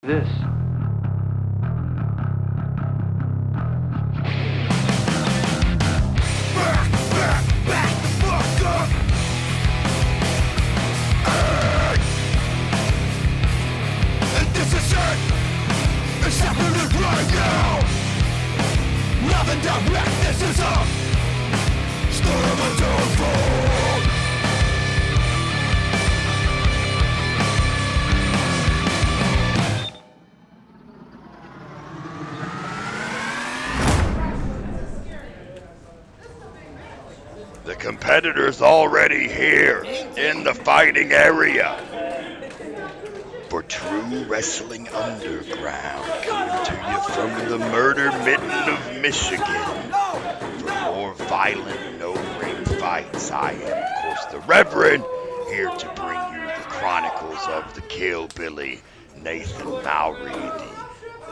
This. Back, fuck up. And this is it. It's happening right now. Nothing direct. This is a start of a downfall. The competitor's already here in the fighting area. For true wrestling underground, coming to you from the murder mitten of Michigan. For more violent no-ring fights, I am, of course, the Reverend, here to bring you the chronicles of the Killbilly Nathan Mowery, the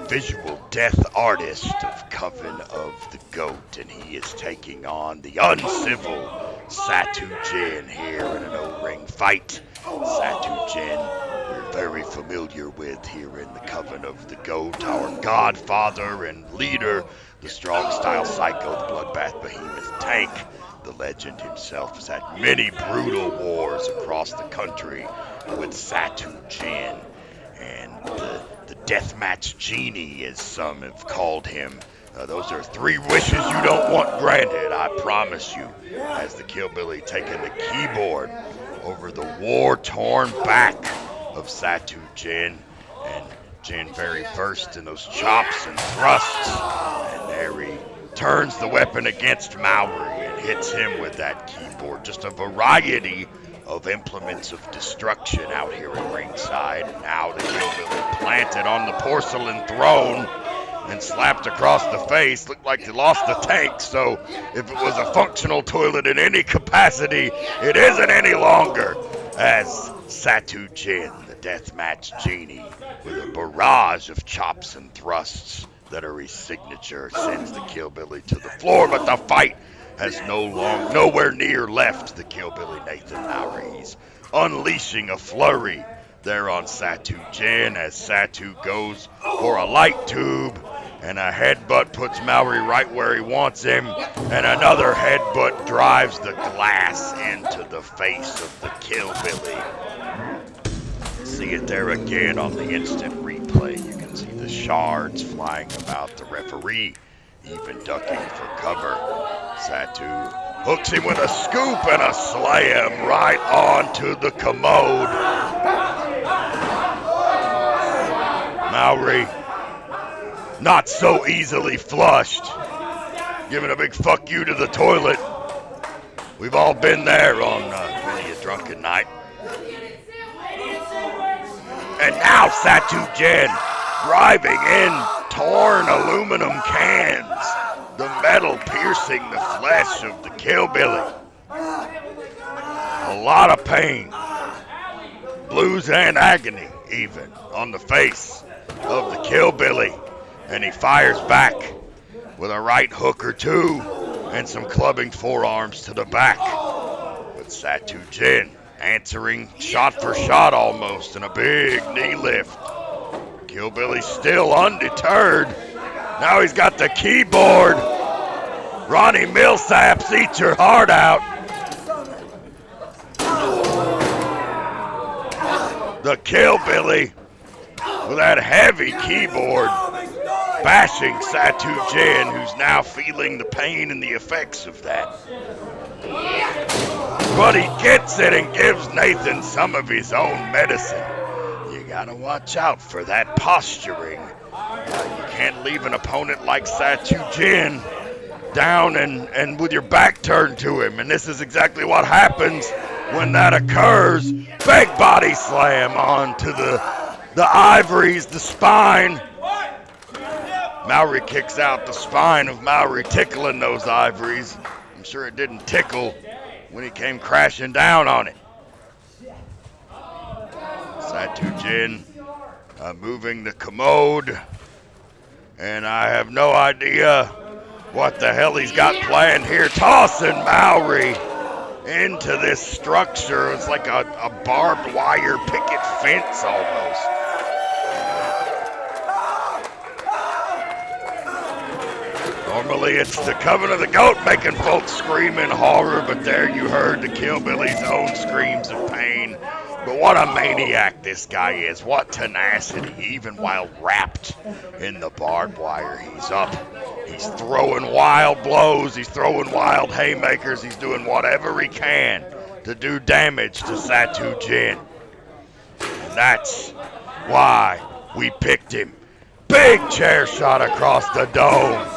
visual death artist of Coven of the Goat, and he is taking on the Uncivil Satu Jinn here in an O-ring fight. Satu Jinn, we're very familiar with here in the Coven of the Goat, our godfather and leader, the strong-style psycho, the bloodbath behemoth Tank. The legend himself has had many brutal wars across the country with Satu Jinn, and the Deathmatch Genie, as some have called him. Those are 3 wishes you don't want granted, I promise you, as the Killbilly taking the keyboard over the war-torn back of Satu Jinn, and Jinn very versed in those chops and thrusts, and there he turns the weapon against Mowery and hits him with that keyboard. Just a variety of implements of destruction out here at ringside. And now the Killbilly planted on the porcelain throne and slapped across the face. Looked like they lost the tank, so if it was a functional toilet in any capacity, it isn't any longer, as Satu Jinn, the Deathmatch Genie, with a barrage of chops and thrusts that are his signature, sends the Killbilly to the floor, but the fight has nowhere near left the Killbilly Nathan Mowery. He's unleashing a flurry there on Satu Jinn as Satu goes for a light tube, and a headbutt puts Mowery right where he wants him, and another headbutt drives the glass into the face of the Killbilly. See it there again on the instant replay. You can see the shards flying about, the referee even ducking for cover. Satu hooks him with a scoop and a slam right onto the commode. Mowery, not so easily flushed, giving a big fuck you to the toilet. We've all been there on many a drunken night. And now Satu Jinn driving in torn aluminum cans, the metal piercing the flesh of the Killbilly. A lot of pain, blues and agony even, on the face of the Killbilly. And he fires back with a right hook or two and some clubbing forearms to the back. With Satu Jinn answering shot for shot almost, and a big knee lift. Killbilly still undeterred. Now he's got the keyboard. Ronnie Millsaps, eat your heart out. The Killbilly with that heavy keyboard bashing Satu Jinn, who's now feeling the pain and the effects of that. But he gets it and gives Nathan some of his own medicine. You gotta watch out for that posturing. You can't leave an opponent like Satu Jinn down and with your back turned to him. And this is exactly what happens when that occurs. Big body slam onto the ivories, the spine. Mowery kicks out, the spine of Mowery tickling those ivories. I'm sure it didn't tickle when he came crashing down on it. Satu Jinn moving the commode, and I have no idea what the hell he's got planned here. Tossing Mowery into this structure. It's like a barbed wire picket fence almost. Normally it's the Coven of the Goat making folks scream in horror, but there you heard the Killbilly's own screams of pain. But what a maniac this guy is. What tenacity, even while wrapped in the barbed wire. He's up. He's throwing wild blows. He's throwing wild haymakers. He's doing whatever he can to do damage to Satu Jinn. And that's why we picked him. Big chair shot across the dome.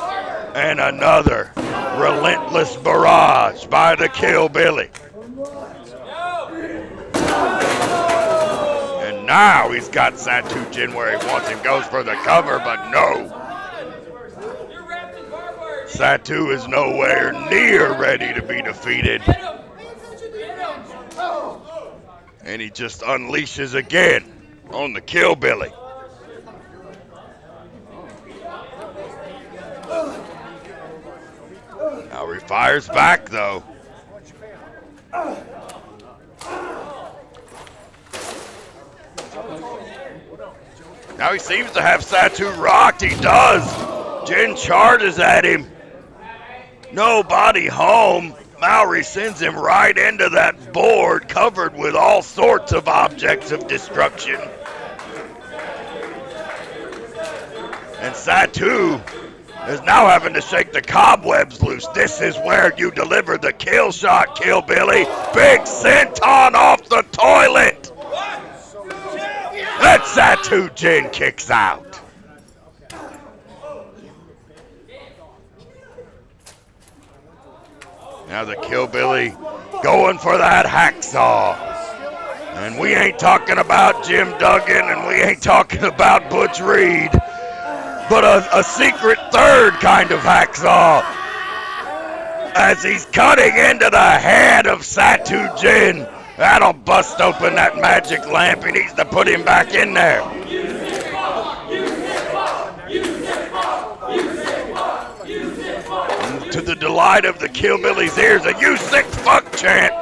And another relentless barrage by the Killbilly. And now he's got Satu Jinn where he wants him. Goes for the cover, but no. Satu is nowhere near ready to be defeated. And he just unleashes again on the Killbilly. Now he fires back though. Now he seems to have Satu rocked. He does. Jinn charges at him. Nobody home. Mowery sends him right into that board covered with all sorts of objects of destruction. And Satu is now having to shake the cobwebs loose. This is where you deliver the kill shot, Killbilly. Big senton off the toilet. And Satu Jinn kicks out. Now the Killbilly going for that hacksaw. And we ain't talking about Jim Duggan and we ain't talking about Butch Reed, but a secret third kind of hacksaw. As he's cutting into the head of Satu Jinn. That'll bust open that magic lamp. He needs to put him back in there. And to the delight of the Killbilly's ears, a "you sick fuck" chant.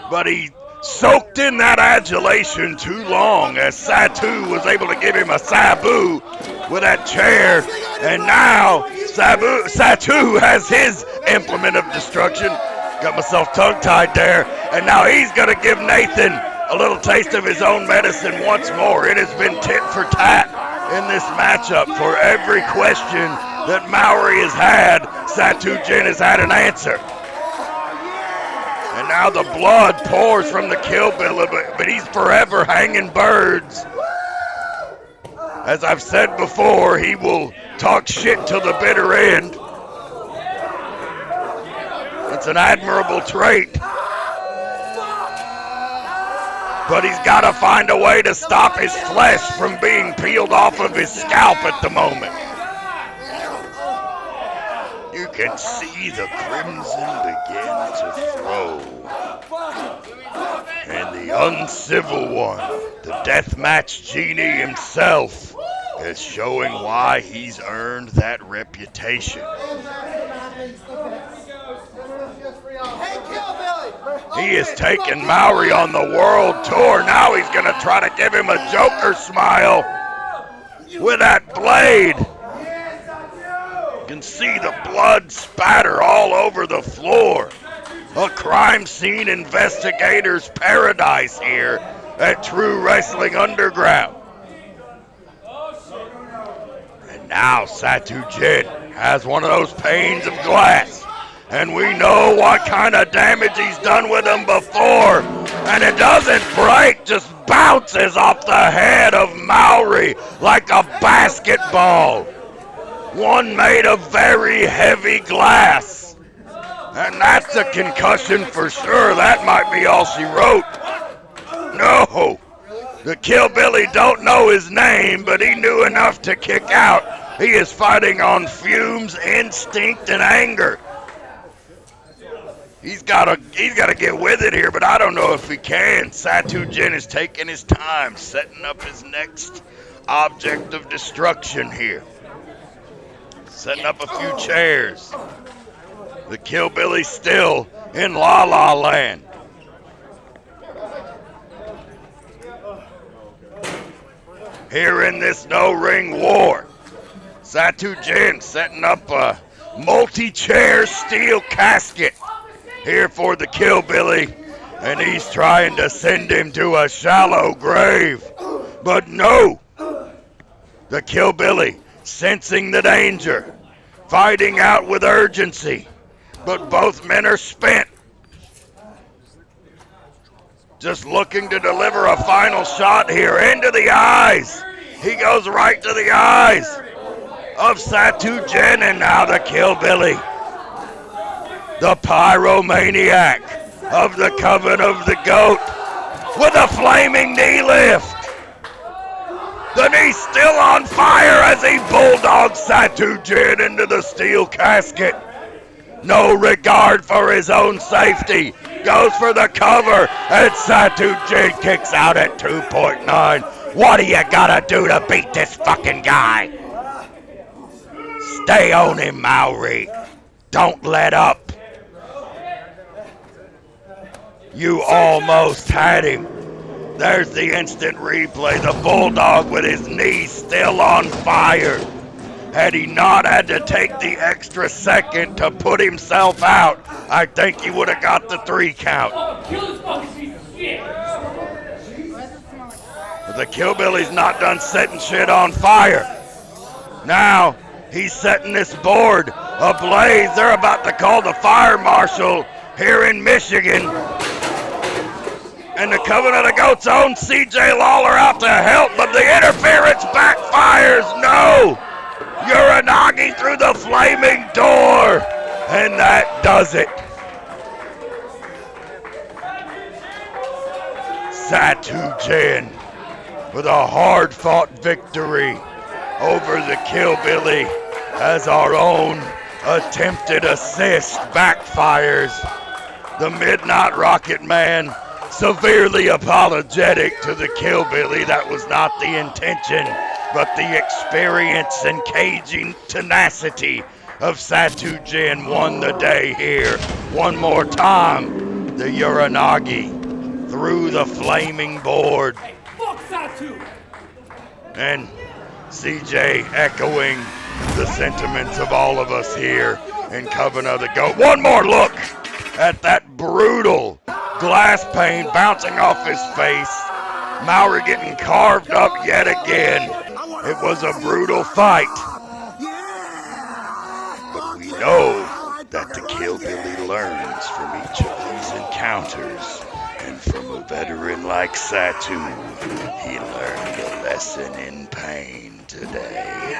But he soaked in that adulation too long as Satu was able to give him a sabu with that chair. And now Satu has his implement of destruction. Got myself tongue-tied there. And now he's going to give Nathan a little taste of his own medicine once more. It has been tit for tat in this matchup. For every question that Mowery has had, Satu Jinn has had an answer. And now the blood pours from the Killbilly, but he's forever hanging birds. As I've said before, he will talk shit till the bitter end. It's an admirable trait. But he's got to find a way to stop his flesh from being peeled off of his scalp at the moment. You can see the crimson begin to flow. And the Uncivil One, the Deathmatch Genie himself, is showing why he's earned that reputation. He is taking Mowery on the world tour. Now he's going to try to give him a Joker smile with that blade. You can see the blood spatter all over the floor. A crime scene investigator's paradise here at True Wrestling Underground. And now Satu Jinn has one of those panes of glass. And we know what kind of damage he's done with them before. And it doesn't break, just bounces off the head of Mowery like a basketball. One made of very heavy glass. And that's a concussion for sure. That might be all she wrote. No, the Killbilly don't know his name, but he knew enough to kick out. He is fighting on fumes, instinct, and anger. He's got to get with it here, but I don't know if he can. Satu Jinn is taking his time, setting up his next object of destruction here. Setting up a few chairs. The Killbilly still in La La Land. Here in this no-ring war, Satu Jinn setting up a multi-chair steel casket here for the Killbilly, and he's trying to send him to a shallow grave. But no, the Killbilly, sensing the danger, fighting out with urgency, but both men are spent. Just looking to deliver a final shot here into the eyes. He goes right to the eyes of Satu Jinn, and now the Killbilly, the pyromaniac of the Coven of the Goat, with a flaming knee lift. The knee's still on fire as he bulldogs Satu Jinn into the steel casket. No regard for his own safety. Goes for the cover, and Satu Jinn kicks out at 2.9. What do you gotta do to beat this fucking guy? Stay on him, Mowery. Don't let up. You almost had him. There's the instant replay. The Bulldog with his knee still on fire. Had he not had to take the extra second to put himself out, I think he would have got the 3 count. But the Killbilly's not done setting shit on fire. Now, he's setting this board ablaze. They're about to call the fire marshal here in Michigan. And the Coven of the Goat's own CJ Lawler out to help, but the interference backfires. No! Uranagi through the flaming door, and that does it. Satu Jinn with a hard-fought victory over the Killbilly as our own attempted assist backfires. The Midnight Rocket Man severely apologetic to the Killbilly. That was not the intention, but the experience and caging tenacity of Satu Jinn won the day here. One more time, the Uranagi through the flaming board. And CJ echoing the sentiments of all of us here in Coven of the Goat. One more look at that brutal glass pane bouncing off his face. Mowery getting carved up yet again. It was a brutal fight. But we know that the Killbilly learns from each of these encounters. And from a veteran like Satu, he learned a lesson in pain today.